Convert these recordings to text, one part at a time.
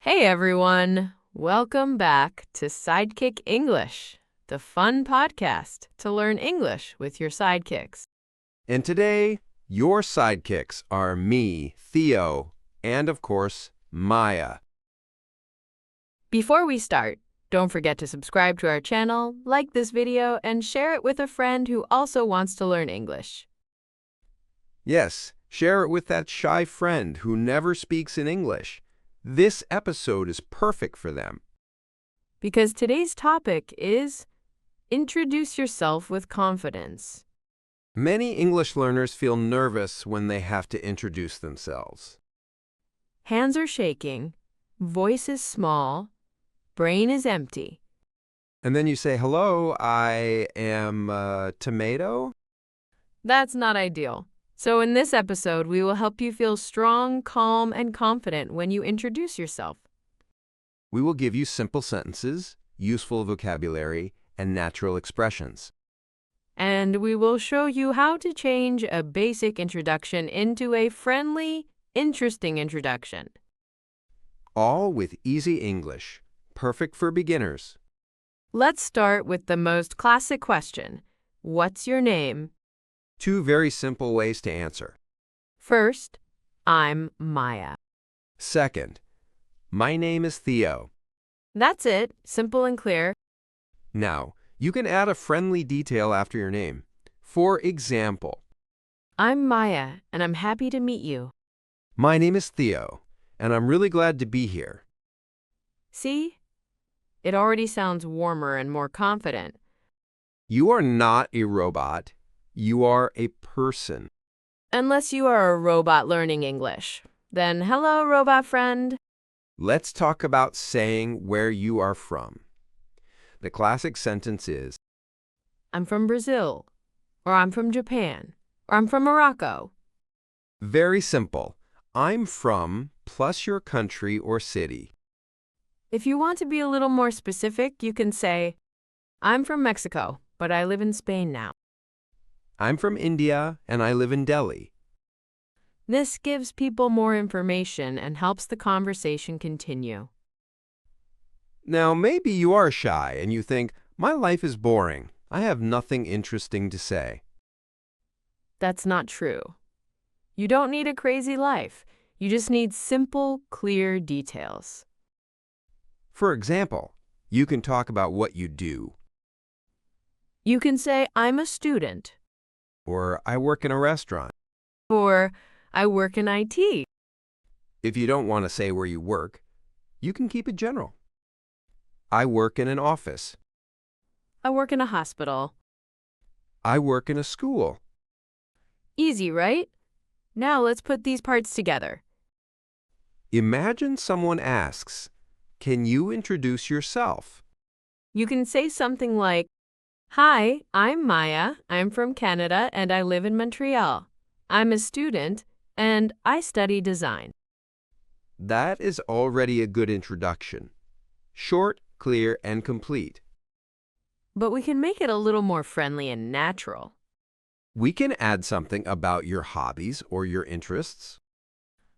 Hey everyone! Welcome back to Sidekick English, the fun podcast to learn English with your sidekicks. And today, your sidekicks are me, Theo, and of course, Maya. Before we start, don't forget to subscribe to our channel, like this video, and share it with a friend who also wants to learn English. Yes, share it with that shy friend who never speaks in English. This episode is perfect for them. Because today's topic is introduce yourself with confidence. Many English learners feel nervous when they have to introduce themselves. Hands are shaking, voice is small, brain is empty. And then you say, hello, I am Tomato. That's not ideal. So in this episode, we will help you feel strong, calm, and confident when you introduce yourself. We will give you simple sentences, useful vocabulary, and natural expressions. And we will show you how to change a basic introduction into a friendly, interesting introduction. All with easy English, perfect for beginners. Let's start with the most classic question. What's your name? Two very simple ways to answer. First, I'm Maya. Second, my name is Theo. That's it, simple and clear. Now, you can add a friendly detail after your name. For example, I'm Maya, and I'm happy to meet you. my name is Theo, and I'm really glad to be here. See? It already sounds warmer and more confident. You are not a robot. You are a person. Unless you are a robot learning English. Then hello, robot friend. Let's talk about saying where you are from. The classic sentence is, I'm from Brazil, or I'm from Japan, or I'm from Morocco. very simple. I'm from plus your country or city. If you want to be a little more specific, you can say, I'm from Mexico, but I live in Spain now. I'm from India, and I live in Delhi. This gives people more information and helps the conversation continue. Now, maybe you are shy and you think, my life is boring. I have nothing interesting to say. That's not true. You don't need a crazy life. You just need simple, clear details. For example, you can talk about what you do, You can say, I'm a student, or I work in a restaurant. or I work in IT. If you don't want to say where you work, you can keep it general. I work in an office. I work in a hospital. I work in a school. Easy, right? Now let's put these parts together. Imagine someone asks, can you introduce yourself? You can say something like, Hi, I'm Maya. I'm from Canada and I live in Montreal. I'm a student and I study design. That is already a good introduction. Short, clear, and complete. But we can make it a little more friendly and natural. We can add something about your hobbies or your interests.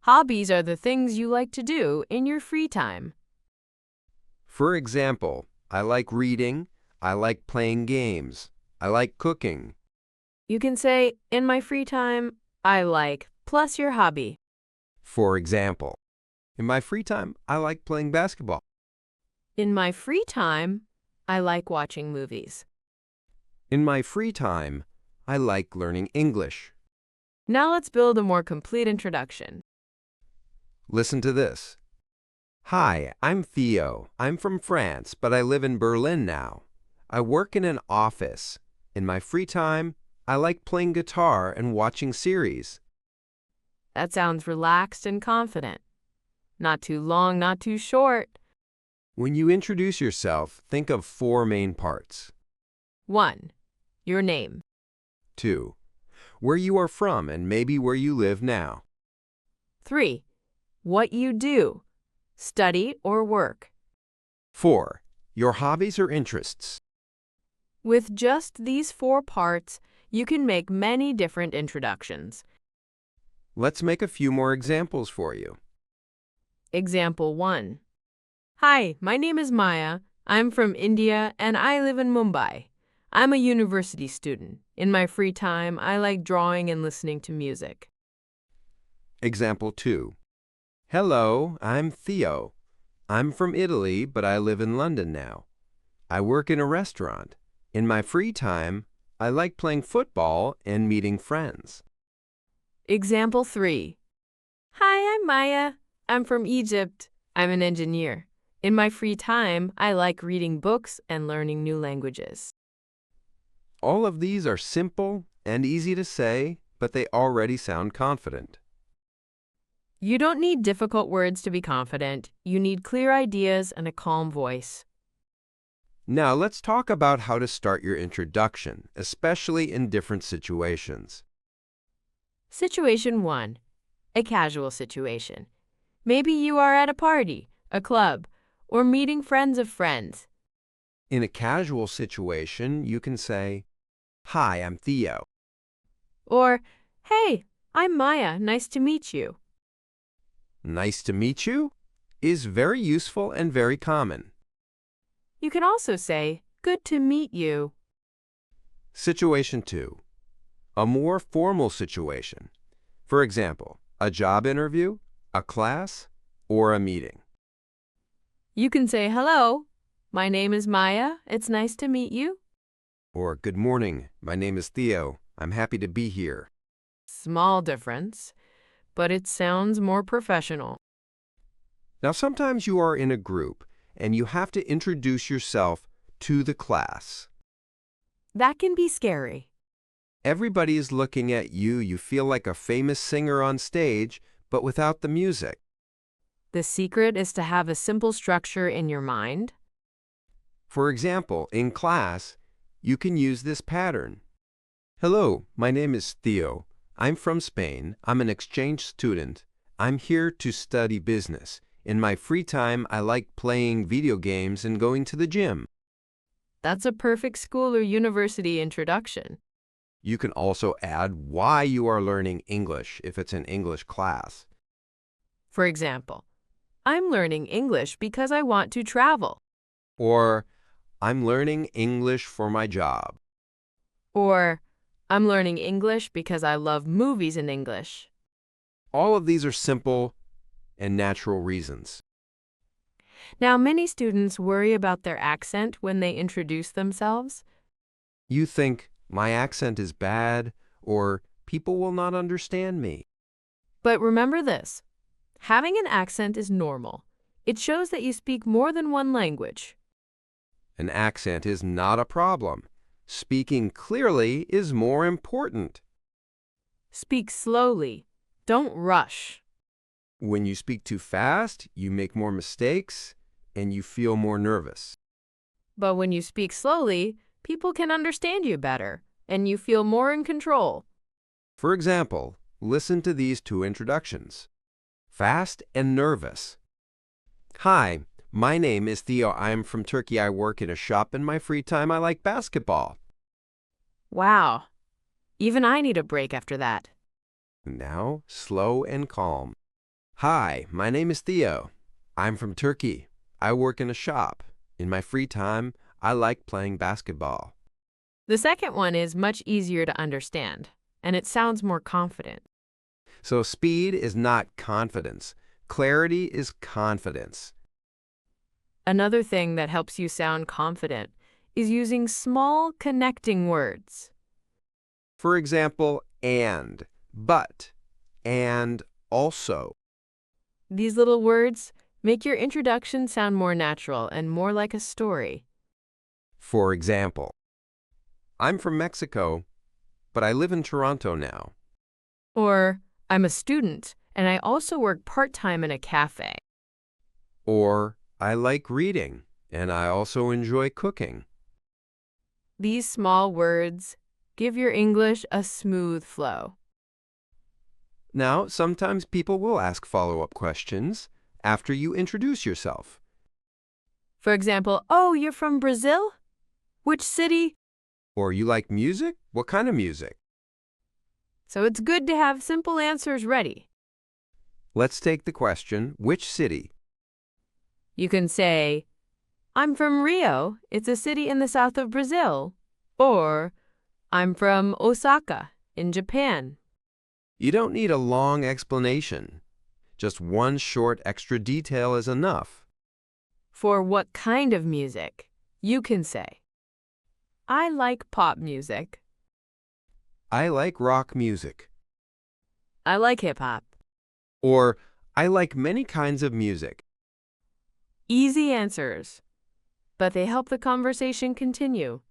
Hobbies are the things you like to do in your free time. For example, I like reading, I like playing games, I like cooking. You can say, in my free time, I like, plus your hobby. For example, in my free time, I like playing basketball. In my free time, I like watching movies. In my free time, I like learning English. Now let's build a more complete introduction. Listen to this. Hi, I'm Theo. I'm from France, but I live in Berlin now. I work in an office. In my free time, I like playing guitar and watching series. That sounds relaxed and confident. Not too long, not too short. When you introduce yourself, think of four main parts. 1. Your name. 2. Where you are from and maybe where you live now. 3. What you do. Study or work. 4. Your hobbies or interests. With just these 4 parts, you can make many different introductions. Let's make a few more examples for you. Example 1. Hi, my name is Maya. I'm from India and I live in Mumbai. I'm a university student. In my free time, I like drawing and listening to music. Example 2. Hello, I'm Theo. I'm from Italy, but I live in London now. I work in a restaurant. In my free time, I like playing football and meeting friends. Example 3. Hi, I'm Maya. I'm from Egypt. I'm an engineer. In my free time, I like reading books and learning new languages. All of these are simple and easy to say, but they already sound confident. You don't need difficult words to be confident. You need clear ideas and a calm voice. Now let's talk about how to start your introduction, especially in different situations. Situation 1. A casual situation. Maybe you are at a party, a club, or meeting friends of friends. In a casual situation, you can say, Hi, I'm Theo. Or, hey, I'm Maya. Nice to meet you. Nice to meet you is very useful and very common. You can also say, good to meet you. Situation 2. A more formal situation. For example, a job interview, a class, or a meeting. You can say, hello, my name is Maya. It's nice to meet you. Or, good morning, my name is Theo. I'm happy to be here. Small difference, but it sounds more professional. Now, sometimes you are in a group and you have to introduce yourself to the class. That can be scary. Everybody is looking at you. You feel like a famous singer on stage, but without the music. The secret is to have a simple structure in your mind. For example, in class, you can use this pattern. Hello, my name is Theo. I'm from Spain. I'm an exchange student. I'm here to study business. In my free time, I like playing video games and going to the gym. That's a perfect school or university introduction. You can also add why you are learning English if it's an English class. For example, I'm learning English because I want to travel. Or, I'm learning English for my job. Or, I'm learning English because I love movies in English. All of these are simple and natural reasons. Now, many students worry about their accent when they introduce themselves. You think, my accent is bad, or people will not understand me. But remember this, having an accent is normal. It shows that you speak more than one language. An accent is not a problem. Speaking clearly is more important. Speak slowly. Don't rush. When you speak too fast, you make more mistakes and you feel more nervous. But when you speak slowly, people can understand you better, and you feel more in control. For example, listen to these two introductions. Fast and nervous. Hi, my name is Theo. I'm from Turkey. I work in a shop. In my free time, I like basketball. Wow. Even I need a break after that. Now, slow and calm. Hi, my name is Theo. I'm from Turkey. I work in a shop. In my free time, I like playing basketball. The second one is much easier to understand, and it sounds more confident. So speed is not confidence. Clarity is confidence. Another thing that helps you sound confident is using small connecting words. For example, and, but, and also. These little words make your introduction sound more natural and more like a story. For example, I'm from Mexico, but I live in Toronto now. Or, I'm a student, and I also work part-time in a cafe. Or, I like reading, and I also enjoy cooking. These small words give your English a smooth flow. Now, sometimes people will ask follow-up questions after you introduce yourself. For example, oh, you're from Brazil? Which city? Or you like music? What kind of music? So it's good to have simple answers ready. Let's take the question, which city? You can say, I'm from Rio. It's a city in the south of Brazil. Or, I'm from Osaka in Japan. You don't need a long explanation. Just one short extra detail is enough. For what kind of music? You can say, I like pop music. I like rock music. I like hip-hop. Or, I like many kinds of music. Easy answers, but they help the conversation continue.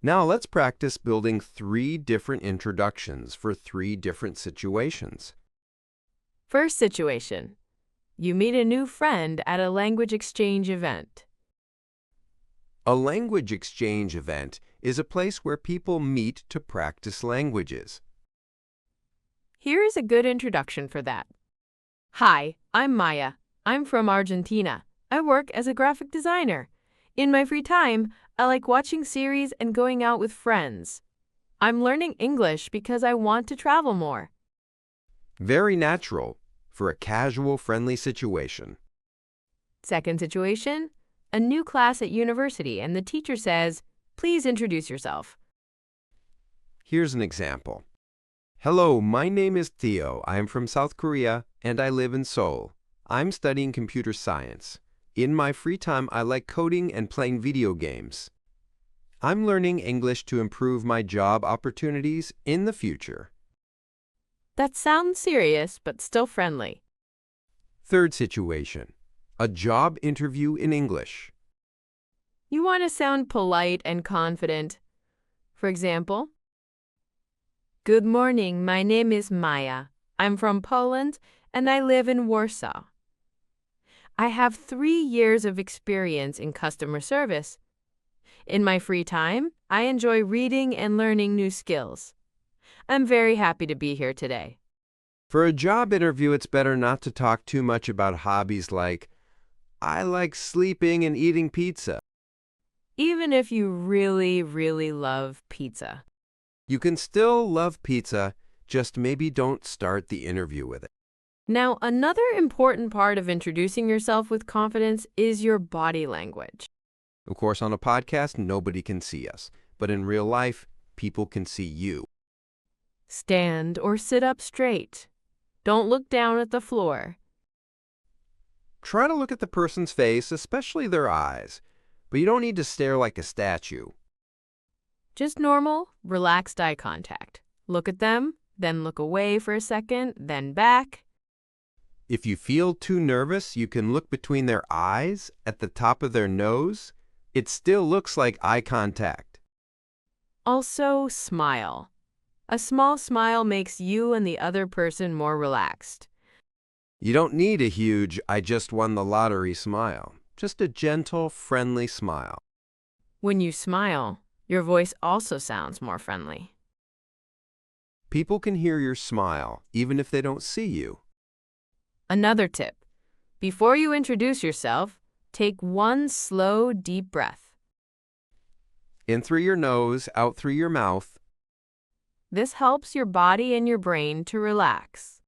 Now let's practice building 3 different introductions for 3 different situations. First situation. You meet a new friend at a language exchange event. A language exchange event is a place where people meet to practice languages. Here is a good introduction for that. Hi, I'm Maya. I'm from Argentina. I work as a graphic designer. In my free time, I like watching series and going out with friends. I'm learning English because I want to travel more. Very natural for a casual, friendly situation. Second situation, a new class at university and the teacher says, please introduce yourself. Here's an example. Hello, my name is Theo. I am from South Korea and I live in Seoul. I'm studying computer science. In my free time, I like coding and playing video games. I'm learning English to improve my job opportunities in the future. That sounds serious, but still friendly. Third situation, a job interview in English. You want to sound polite and confident. For example, good morning, my name is Maya. I'm from Poland and I live in Warsaw. I have 3 years of experience in customer service. In my free time, I enjoy reading and learning new skills. I'm very happy to be here today. For a job interview, it's better not to talk too much about hobbies like, I like sleeping and eating pizza. Even if you really, really love pizza. You can still love pizza, just maybe don't start the interview with it. Now, another important part of introducing yourself with confidence is your body language. Of course, on a podcast, nobody can see us, but in real life, people can see you. Stand or sit up straight. Don't look down at the floor. Try to look at the person's face, especially their eyes, but you don't need to stare like a statue. Just normal, relaxed eye contact. Look at them, then look away for a second, then back. If you feel too nervous, you can look between their eyes at the top of their nose. It still looks like eye contact. Also, smile. A small smile makes you and the other person more relaxed. You don't need a huge, I just won the lottery smile. Just a gentle, friendly smile. When you smile, your voice also sounds more friendly. People can hear your smile, even if they don't see you. Another tip. Before you introduce yourself, take one slow, deep breath. In through your nose, out through your mouth. This helps your body and your brain to relax.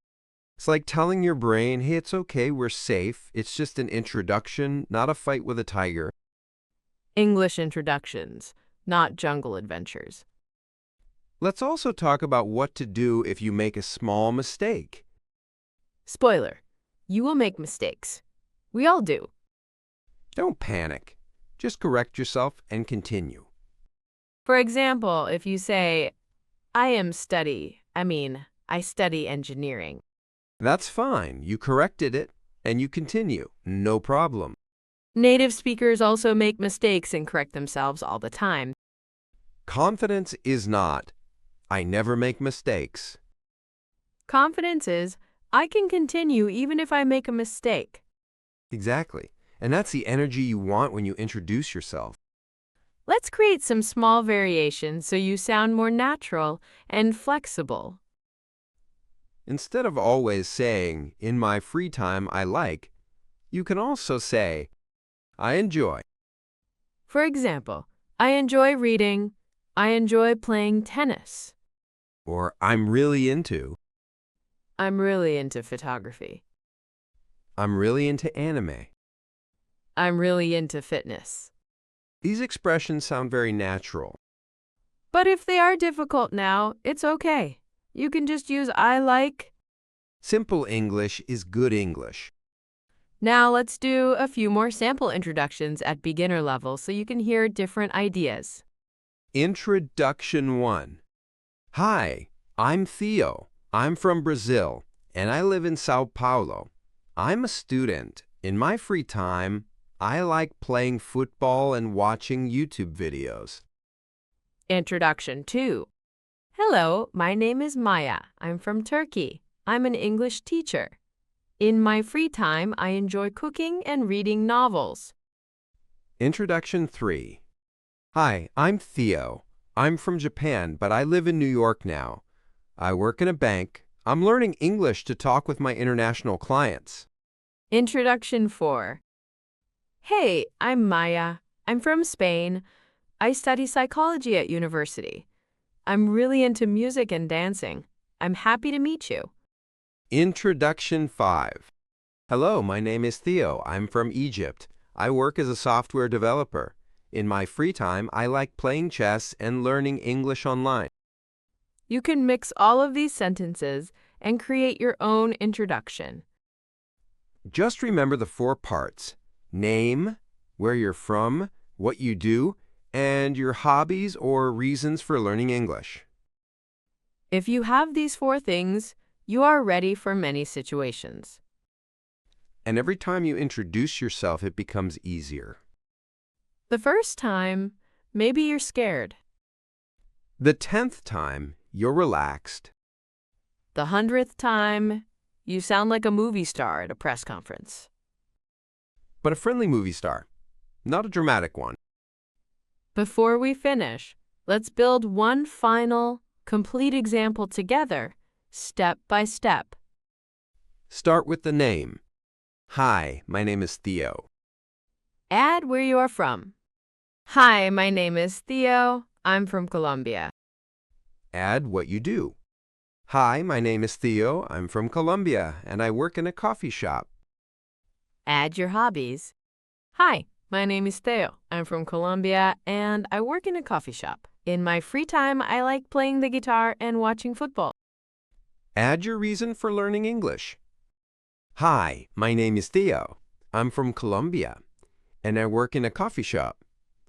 It's like telling your brain, hey, it's okay, we're safe. It's just an introduction, not a fight with a tiger. English introductions, not jungle adventures. Let's also talk about what to do if you make a small mistake. Spoiler, you will make mistakes. We all do. Don't panic. Just correct yourself and continue. For example, if you say, I study engineering. That's fine. You corrected it and you continue. No problem. Native speakers also make mistakes and correct themselves all the time. Confidence is not, I never make mistakes. Confidence is, I can continue even if I make a mistake. Exactly. And that's the energy you want when you introduce yourself. Let's create some small variations so you sound more natural and flexible. Instead of always saying, in my free time I like, you can also say, I enjoy. For example, I enjoy reading. I enjoy playing tennis. Or I'm really into. I'm really into photography. I'm really into anime. I'm really into fitness. These expressions sound very natural. But if they are difficult now, it's okay. You can just use I like. Simple English is good English. Now let's do a few more sample introductions at beginner level so you can hear different ideas. Introduction 1. Hi, I'm Theo. I'm from Brazil, and I live in Sao Paulo. I'm a student. In my free time, I like playing football and watching YouTube videos. Introduction 2. Hello, my name is Maya. I'm from Turkey. I'm an English teacher. In my free time, I enjoy cooking and reading novels. Introduction 3. Hi, I'm Theo. I'm from Japan, but I live in New York now. I work in a bank. I'm learning English to talk with my international clients. Introduction 4. Hey, I'm Maya. I'm from Spain. I study psychology at university. I'm really into music and dancing. I'm happy to meet you. Introduction 5. Hello, my name is Theo. I'm from Egypt. I work as a software developer. In my free time, I like playing chess and learning English online. You can mix all of these sentences and create your own introduction. Just remember the 4 parts: name, where you're from, what you do, and your hobbies or reasons for learning English. If you have these 4 things, you are ready for many situations. And every time you introduce yourself, it becomes easier. The first time, maybe you're scared. The 10th time, you're relaxed. The 100th time, you sound like a movie star at a press conference. But a friendly movie star, not a dramatic one. Before we finish, let's build one final, complete example together, step by step. Start with the name. Hi, my name is Theo. Add where you are from. Hi, my name is Theo. I'm from Colombia. Add what you do. Hi, my name is Theo. I'm from Colombia, and I work in a coffee shop. Add your hobbies. Hi, my name is Theo. I'm from Colombia, and I work in a coffee shop. In my free time, I like playing the guitar and watching football. Add your reason for learning English. Hi, my name is Theo. I'm from Colombia, and I work in a coffee shop.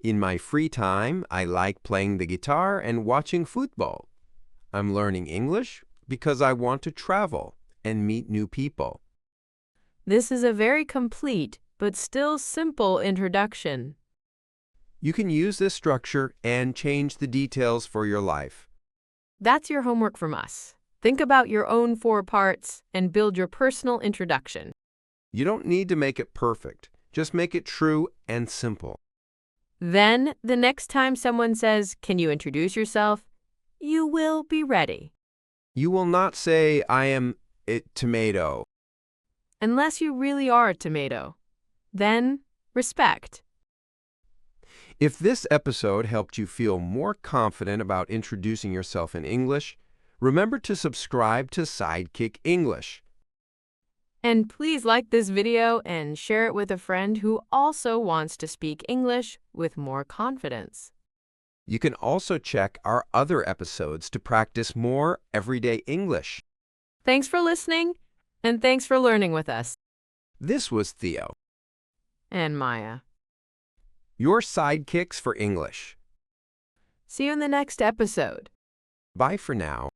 In my free time, I like playing the guitar and watching football. I'm learning English because I want to travel and meet new people. This is a very complete but still simple introduction. You can use this structure and change the details for your life. That's your homework from us. Think about your own 4 parts and build your personal introduction. You don't need to make it perfect. Just make it true and simple. Then, the next time someone says, "Can you introduce yourself?" you will be ready. You will not say, I am a tomato. Unless you really are a tomato. Then, respect. If this episode helped you feel more confident about introducing yourself in English, remember to subscribe to Sidekick English. And please like this video and share it with a friend who also wants to speak English with more confidence. You can also check our other episodes to practice more everyday English. Thanks for listening, and thanks for learning with us. This was Theo, And Maya. your sidekicks for English. See you in the next episode. Bye for now.